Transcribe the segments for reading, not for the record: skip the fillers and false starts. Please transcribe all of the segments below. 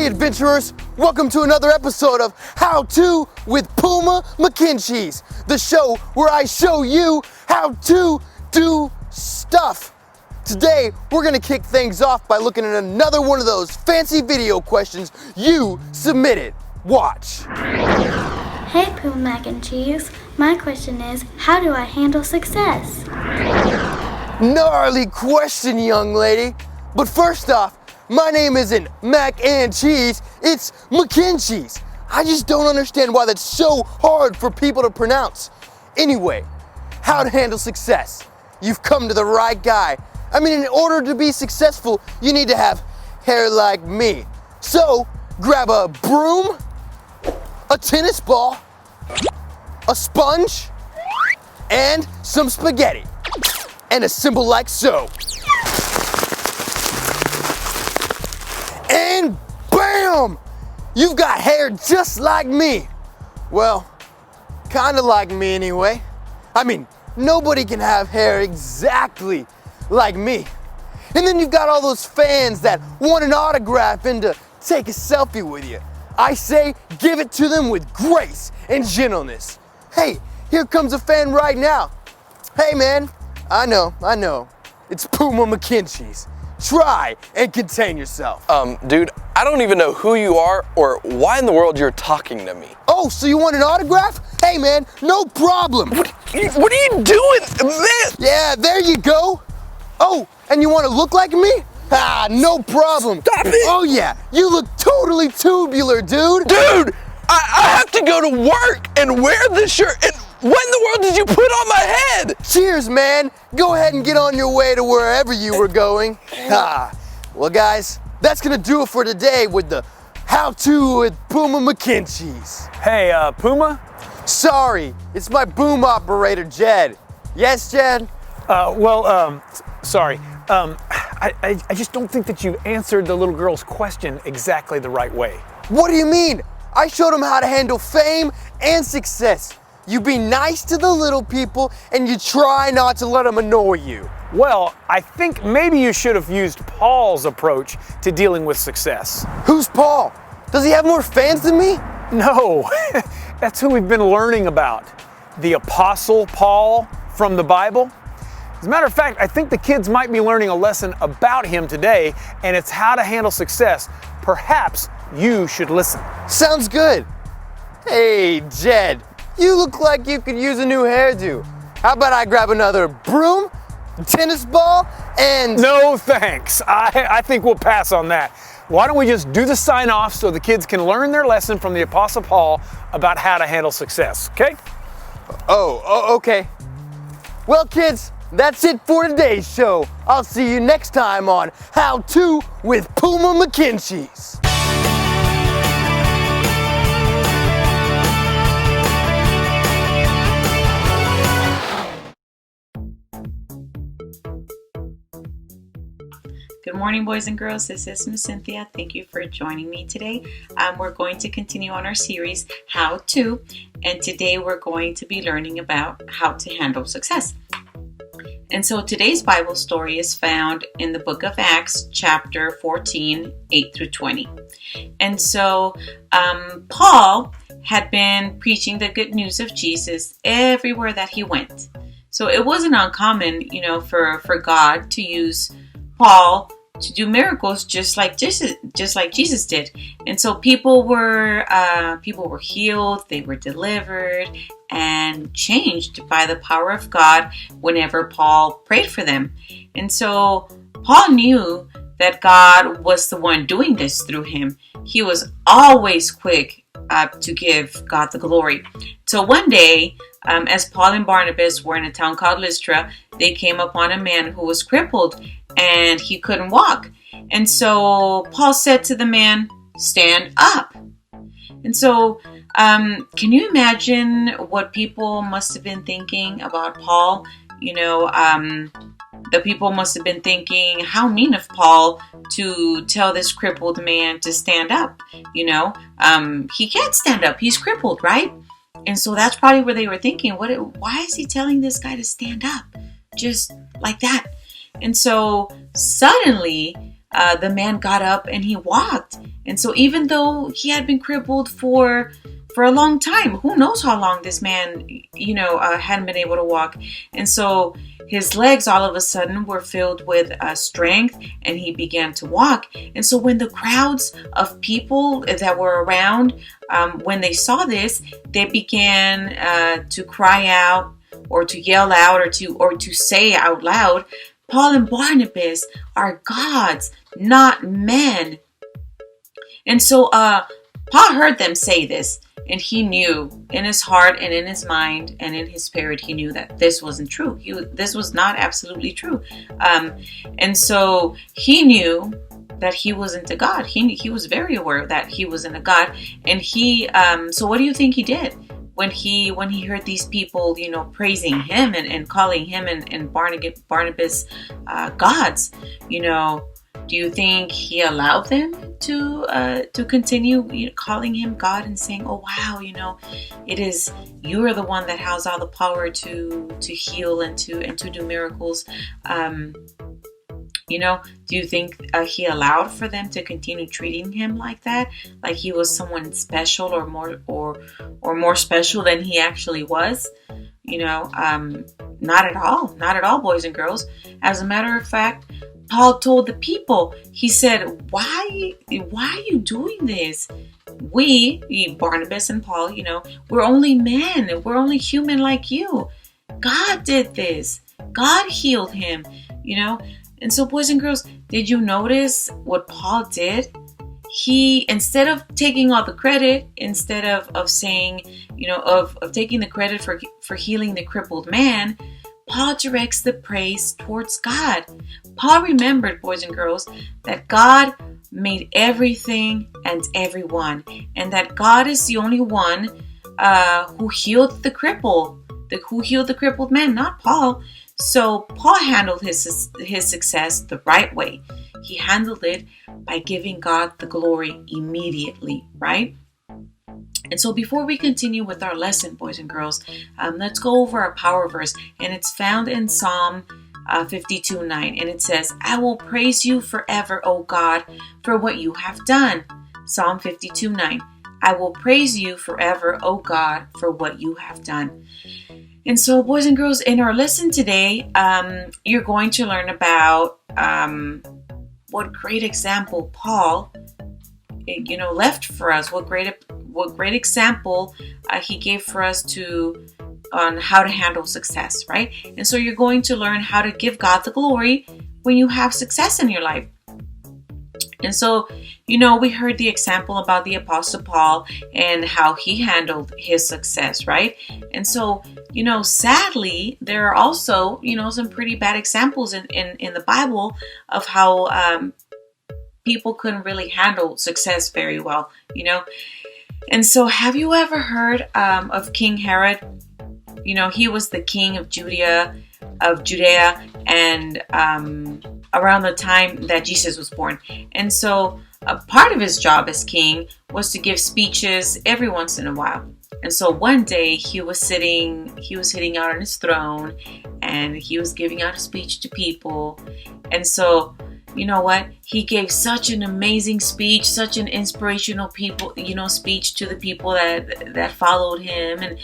Adventurers, welcome to another episode of How To with Puma McKincheys, the show where I show you how to do stuff. Today, we're gonna kick things off by looking at another one of those fancy video questions you submitted. Watch. Hey Puma Mac and Cheese, my question is, how do I handle success? Gnarly question, young lady. But first off, my name isn't Mac and Cheese, it's McKincheys. I just don't understand why that's so hard for people to pronounce. Anyway, how to handle success. You've come to the right guy. I mean, in order to be successful, you need to have hair like me. So, grab a broom, a tennis ball, a sponge, and some spaghetti. And assemble like so. And BAM! You've got hair just like me. Well, kinda like me anyway. I mean, nobody can have hair exactly like me. And then you've got all those fans that want an autograph and to take a selfie with you. I say, give it to them with grace and gentleness. Hey, here comes a fan right now. Hey man, I know. It's Puma McKincheys. Try and contain yourself. Dude, I don't even know who you are or why in the world you're talking to me. Oh, so you want an autograph? Hey man, no problem. What are you doing? Man. Yeah, there you go. Oh, and you want to look like me? Ah, no problem. Stop it. Oh yeah, you look totally tubular, dude. Dude, I have to go to work and wear this shirt. And when in the world did you put on my head? Cheers, man. Go ahead and get on your way to wherever you were going. Well, guys, that's gonna do it for today with the How To with Puma McKincheys. Hey, Puma? Sorry, it's my boom operator, Jed. Yes, Jed? Sorry. I just don't think that you answered the little girl's question exactly the right way. What do you mean? I showed him how to handle fame and success. You be nice to the little people and you try not to let them annoy you. Well, I think maybe you should have used Paul's approach to dealing with success. Who's Paul? Does he have more fans than me? No, that's who we've been learning about. The Apostle Paul from the Bible. As a matter of fact, I think the kids might be learning a lesson about him today, and it's how to handle success. Perhaps you should listen. Sounds good. Hey, Jed, you look like you could use a new hairdo. How about I grab another broom, tennis ball, and... No thanks. I think we'll pass on that. Why don't we just do the sign off so the kids can learn their lesson from the Apostle Paul about how to handle success, okay? Oh, okay. Well, kids, that's it for today's show. I'll see you next time on How To with Puma McKincheys. Good morning, boys and girls. This is Miss Cynthia. Thank you for joining me today. We're going to continue on our series, How To, and today we're going to be learning about how to handle success. And so today's Bible story is found in the book of Acts, chapter 14, 8 through 20. And so Paul had been preaching the good news of Jesus everywhere that he went. So it wasn't uncommon, for God to use Paul to do miracles just like Jesus did. And so people were healed, they were delivered and changed by the power of God whenever Paul prayed for them. And so Paul knew that God was the one doing this through him. He was always quick to give God the glory. So one day, as Paul and Barnabas were in a town called Lystra, they came upon a man who was crippled and he couldn't walk. And so Paul said to the man, "Stand up." And so can you imagine what people must have been thinking about Paul The people must have been thinking, how mean of Paul to tell this crippled man to stand up. He can't stand up. He's crippled, right? And so that's probably where they were thinking, why is he telling this guy to stand up just like that? And so suddenly the man got up and he walked. And so even though he had been crippled for a long time, who knows how long this man, hadn't been able to walk. And so his legs all of a sudden were filled with strength, and he began to walk. And so when the crowds of people that were around, when they saw this, they began to cry out or to yell out or to say out loud, Paul and Barnabas are gods, not men. And so Paul heard them say this, and he knew in his heart and in his mind and in his spirit, he knew that this wasn't true. This was not absolutely true. And so he knew that he wasn't a God. He was very aware that he wasn't a God. And so what do you think he did? When he heard these people, praising him and calling him and Barnabas gods, do you think he allowed them to continue calling him God and saying, "Oh wow, it is you are the one that has all the power to heal and to do miracles"? Do you think he allowed for them to continue treating him like that, like he was someone special or more special than he actually was? Not at all, boys and girls. As a matter of fact, Paul told the people, he said, why are you doing this? We, Barnabas and Paul, we're only men. We're only human like you. God did this. God healed him, And so, boys and girls, did you notice what Paul did? He, instead of taking all the credit, instead of saying, of taking the credit for healing the crippled man, Paul directs the praise towards God. Paul remembered, boys and girls, that God made everything and everyone, and that God is the only one who healed the crippled man, not Paul. So Paul handled his success the right way. He handled it by giving God the glory immediately, right? And so before we continue with our lesson, boys and girls, let's go over our power verse. And it's found in Psalm 52:9. And it says, I will praise you forever, O God, for what you have done. Psalm 52:9. I will praise you forever, O God, for what you have done. And so, boys and girls, in our lesson today, you're going to learn about what great example Paul, left for us. What great example he gave for us on how to handle success, right? And so you're going to learn how to give God the glory when you have success in your life. And so, we heard the example about the Apostle Paul and how he handled his success, right? And so, sadly, there are also, some pretty bad examples in the Bible of how people couldn't really handle success very well, And so have you ever heard of King Herod? He was the king of Judea, and around the time that Jesus was born. And so a part of his job as king was to give speeches every once in a while. And so one day he was sitting out on his throne, and he was giving out a speech to people. And so, you know what? He gave such an amazing speech, such an inspirational speech to the people that followed him, and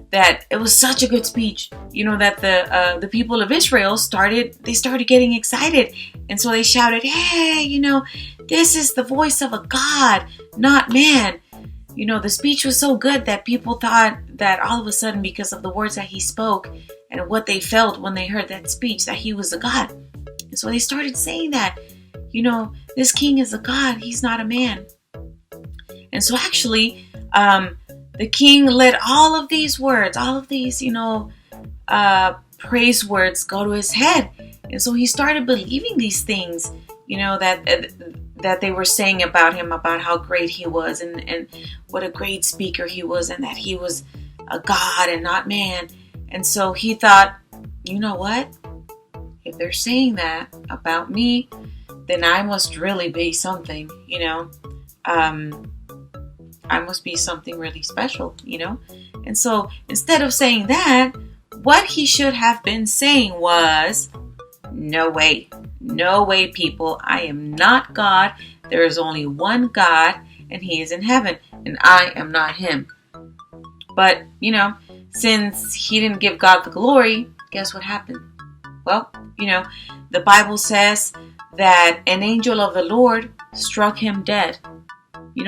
that it was such a good speech, that the people of Israel started getting excited. And so they shouted, hey, this is the voice of a God, not man. The speech was so good that people thought that all of a sudden, because of the words that he spoke and what they felt when they heard that speech, that he was a God. And so they started saying that, this king is a God, he's not a man. And so actually, the king let all of these words, praise words go to his head. And so he started believing these things, that they were saying about him, about how great he was and what a great speaker he was, and that he was a God and not man. And so he thought, you know what? If they're saying that about me, then I must really be something, I must be something really special, And so instead of saying that, what he should have been saying was, no way, people. I am not God. There is only one God, and he is in heaven, and I am not him. But, since he didn't give God the glory, guess what happened? Well, the Bible says that an angel of the Lord struck him dead.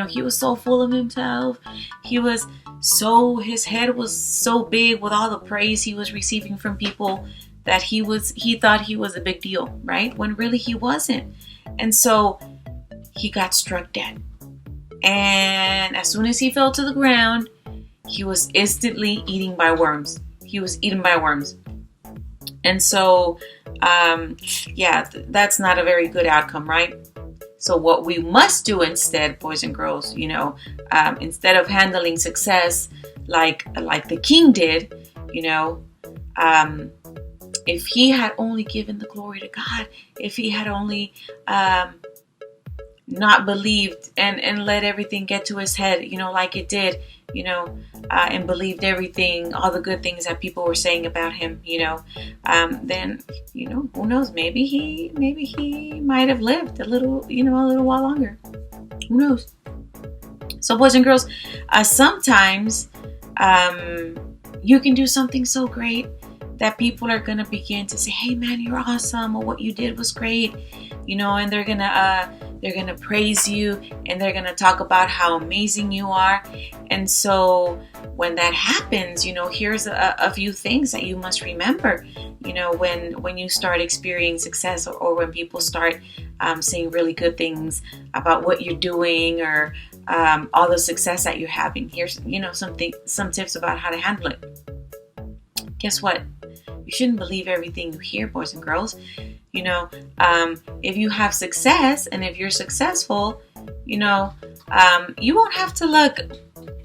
He was so full of himself. His head was so big with all the praise he was receiving from people that he thought he was a big deal, right? When really he wasn't. And so he got struck dead. And as soon as he fell to the ground, he was instantly eaten by worms. And so, that's not a very good outcome, right? So what we must do instead, boys and girls, instead of handling success like the king did, if he had only given the glory to God, if he had only not believed and let everything get to his head, like it did, and believed everything, all the good things that people were saying about him, then, who knows, maybe he might have lived a little while longer. Who knows? So boys and girls, sometimes you can do something so great that people are going to begin to say, hey man, you're awesome, or what you did was great, and they're going to praise you, and they're going to talk about how amazing you are. And so when that happens, here's a few things that you must remember, when you start experiencing success, or when people start saying really good things about what you're doing, or all the success that you're having. Here's, some tips about how to handle it. Guess what? You shouldn't believe everything you hear, boys and girls. If you have success and if you're successful, you won't have to look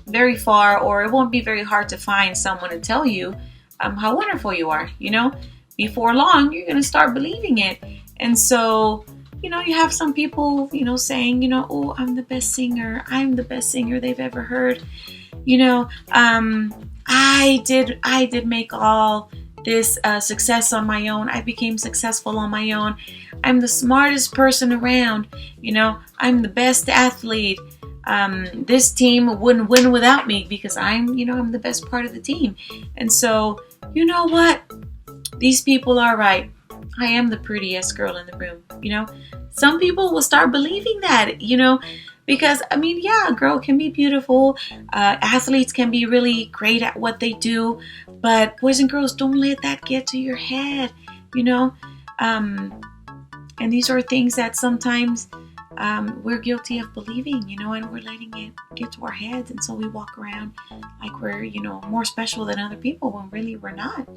very far, or it won't be very hard to find someone to tell you how wonderful you are. Before long, you're going to start believing it. And so, you have some people, saying, oh, I'm the best singer. I'm the best singer they've ever heard. I did make all this success on my own. I became successful on my own. I'm the smartest person around. I'm the best athlete. This team wouldn't win without me because I'm the best part of the team. And so, you know what? These people are right. I am the prettiest girl in the room. Some people will start believing that, because, a girl can be beautiful. Athletes can be really great at what they do. But boys and girls, don't let that get to your head, and these are things that sometimes we're guilty of believing, and we're letting it get to our heads. And so we walk around like we're, more special than other people when really we're not,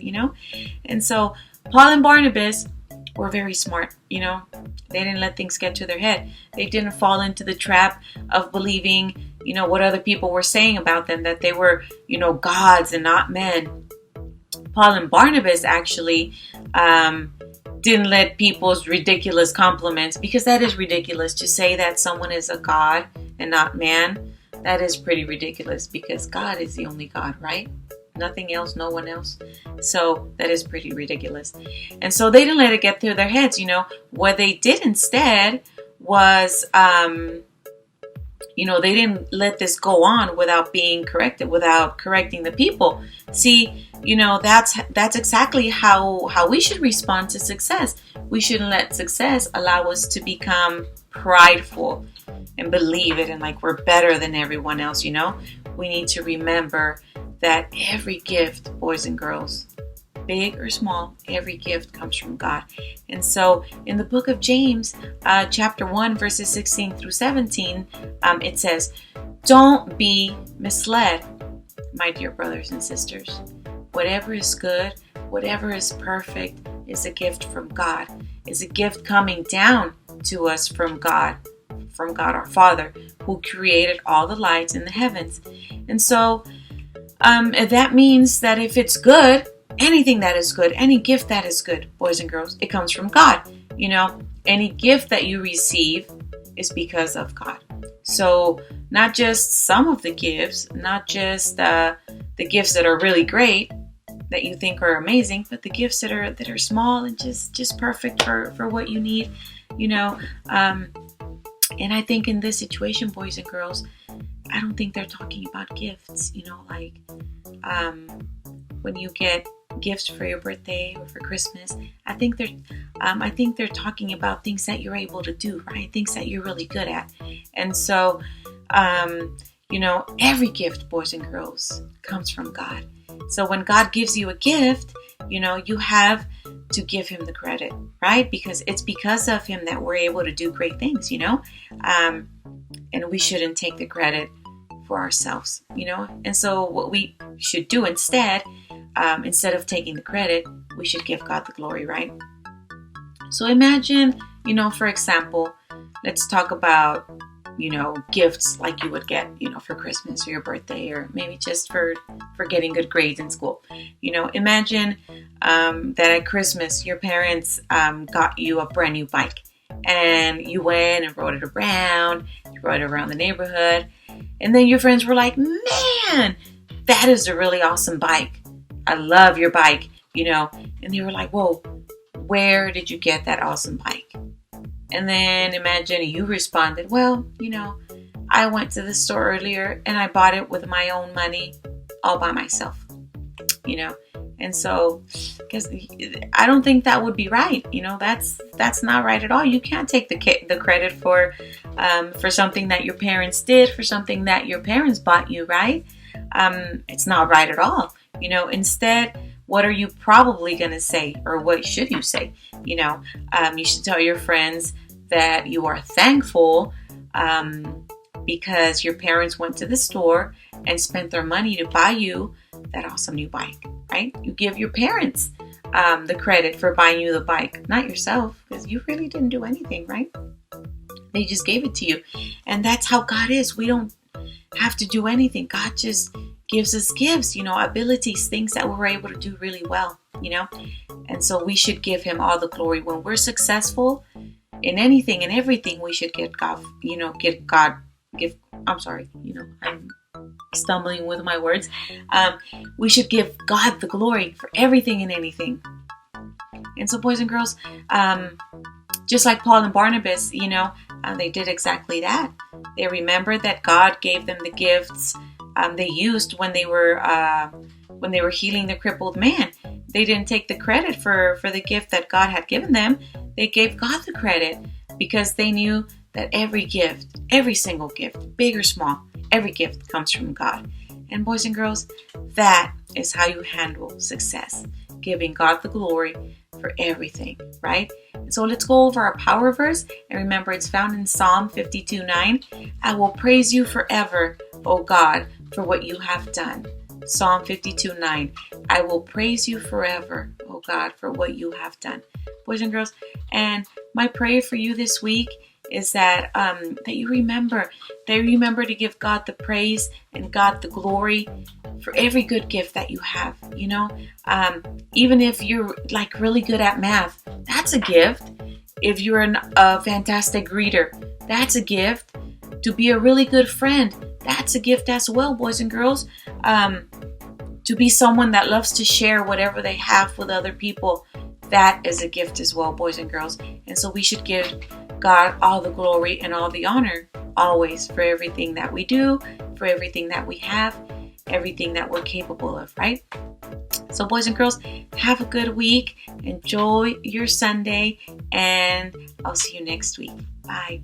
And so Paul and Barnabas were very smart, They didn't let things get to their head. They didn't fall into the trap of believing, what other people were saying about them, that they were, gods and not men. Paul and Barnabas actually didn't let people's ridiculous compliments, because that is ridiculous to say that someone is a god and not man. That is pretty ridiculous, because God is the only God, right? Nothing else, no one else. So that is pretty ridiculous. And so they didn't let it get through their heads. What they did instead was, they didn't let this go on without being corrected, without correcting the people. See, that's exactly how we should respond to success. We shouldn't let success allow us to become prideful and believe it and like we're better than everyone else. We need to remember that every gift, boys and girls, big or small, every gift comes from God. And so in the book of James, chapter 1, verses 16 through 17, it says, don't be misled, my dear brothers and sisters. Whatever is good, whatever is perfect is a gift from God, is a gift coming down to us from God our Father, who created all the lights in the heavens. And so that means that if it's good, anything that is good, any gift that is good, boys and girls, it comes from God. Any gift that you receive is because of God. So not just some of the gifts, not just the gifts that are really great, that you think are amazing, but the gifts that are small and just perfect for what you need, and I think in this situation, boys and girls, I don't think they're talking about gifts, when you get gifts for your birthday or for Christmas. I think they're talking about things that you're able to do, right? Things that you're really good at. And so, every gift, boys and girls, comes from God. So when God gives you a gift, you have to give him the credit, right? Because it's because of him that we're able to do great things, and we shouldn't take the credit for ourselves, And so what we should do instead of taking the credit, we should give God the glory, right? So imagine, for example, let's talk about, gifts like you would get, for Christmas or your birthday, or maybe just for getting good grades in school. Imagine that at Christmas, your parents got you a brand new bike, and you went and rode it around the neighborhood. And then your friends were like, man, that is a really awesome bike. I love your bike, and they were like, whoa, where did you get that awesome bike? And then imagine you responded, well, I went to the store earlier and I bought it with my own money all by myself, And so, because I don't think that would be right. That's not right at all. You can't take the credit for something that your parents did, for something that your parents bought you, right? It's not right at all. Instead, what are you probably going to say, or what should you say? You should tell your friends that you are thankful because your parents went to the store and spent their money to buy you that awesome new bike, right? You give your parents the credit for buying you the bike, not yourself, because you really didn't do anything, right? They just gave it to you. And that's how God is. We don't have to do anything. God just gives us gifts, abilities, things that we're able to do really well, And so we should give him all the glory. When we're successful in anything and everything, we should I'm stumbling with my words. We should give God the glory for everything and anything. And so, boys and girls, just like Paul and Barnabas, they did exactly that. They remembered that God gave them the gifts they used when they were healing the crippled man. They didn't take the credit for the gift that God had given them. They gave God the credit because they knew that every gift, every single gift, big or small, every gift comes from God. And boys and girls, that is how you handle success, giving God the glory for everything, right? And so let's go over our power verse. And remember, it's found in Psalm 52:9. I will praise you forever, O God, for what you have done. Psalm 52:9. I will praise you forever, O God, for what you have done. Boys and girls, and my prayer for you this week is that you remember to give God the praise and God the glory for every good gift that you have. Even if you're like really good at math, that's a gift. If you're a fantastic reader, that's a gift. To be a really good friend, that's a gift as well, boys and girls. To be someone that loves to share whatever they have with other people, that is a gift as well, boys and girls. And so we should give God all the glory and all the honor always for everything that we do, for everything that we have, everything that we're capable of, right? So boys and girls, have a good week. Enjoy your Sunday, and I'll see you next week. Bye.